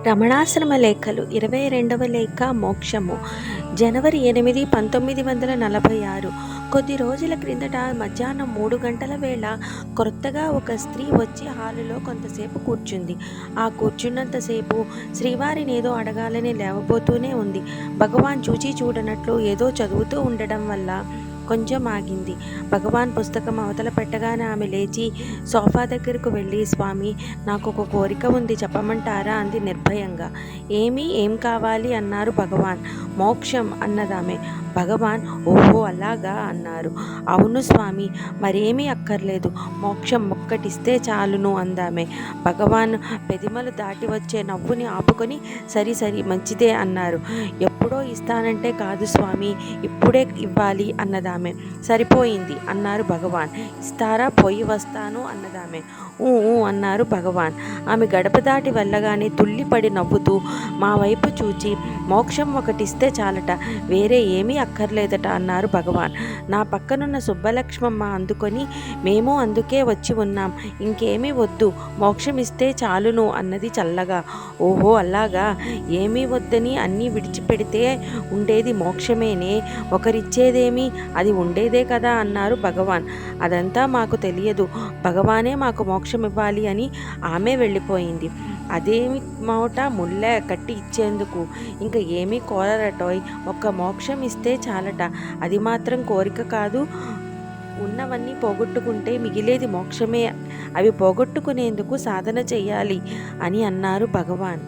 రమణాశ్రమ లేఖలు 22వ లేఖ మోక్షము జనవరి 8, 1946. కొద్ది రోజుల క్రిందట మధ్యాహ్నం 3 గంటల వేళ కొత్తగా ఒక స్త్రీ వచ్చి హాలులో కొంతసేపు కూర్చుంది. ఆ కూర్చున్నంతసేపు శ్రీవారినేదో అడగాలని లేవబోతూనే ఉంది. భగవాన్ చూచి చూడనట్లు ఏదో చదువుతూ ఉండడం వల్ల కొంచెం ఆగింది. భగవాన్ పుస్తకం అవతల పెట్టగానే ఆమె లేచి సోఫా దగ్గరకు వెళ్ళి, స్వామి, నాకు ఒక కోరిక ఉంది, చెప్పమంటారా అంది నిర్భయంగా. ఏం కావాలి అన్నారు భగవాన్. మోక్షం అన్నదామె. భగవాన్ ఓహో అలాగా అన్నారు. అవును స్వామి, మరేమీ అక్కర్లేదు, మోక్షం ఒక్కటిస్తే చాలును అందామె. భగవాన్ పెదిమలు దాటి వచ్చే నవ్వుని ఆపుకొని సరి మంచిదే అన్నారు. ఎప్పుడో ఇస్తానంటే కాదు స్వామి, ఇప్పుడే ఇవ్వాలి అన్నదామె. సరిపోయింది అన్నారు భగవాన్. ఇస్తారా, పోయి వస్తాను అన్నదామె. ఊ అన్నారు భగవాన్. ఆమె గడప దాటి వెళ్ళగానే తుల్లిపడి నవ్వుతూ మా వైపు చూచి, మోక్షం ఒకటిస్తే చాలట, వేరే ఏమీ అక్కర్లేదట అన్నారు భగవాన్. నా పక్కనున్న సుబ్బలక్ష్మమ్మ అందుకొని, మేము అందుకే వచ్చి ఉన్నాం, ఇంకేమీ వద్దు, మోక్షం ఇస్తే చాలును అన్నది చల్లగా. ఓహో అలాగా, ఏమీ వద్దని అన్నీ విడిచిపెడితే ఉండేది మోక్షమేనే, ఒకరిచ్చేదేమి, అది ఉండేదే కదా అన్నారు భగవాన్. అదంతా మాకు తెలియదు, భగవానే మాకు మోక్షం ఇవ్వాలి అని ఆమె వెళ్ళిపోయింది. అదేమి మోట ముళ్ళ కట్టి ఇచ్చేందుకు, ఇంకా ఏమీ కోరరటోయ్, ఒక్క మోక్షం ఇస్తే చాలట, అది మాత్రం కోరిక కాదు, ఉన్నవన్నీ పోగొట్టుకుంటే మిగిలేది మోక్షమే, అవి పోగొట్టుకునేందుకు సాధన చెయ్యాలి అని అన్నారు భగవాన్.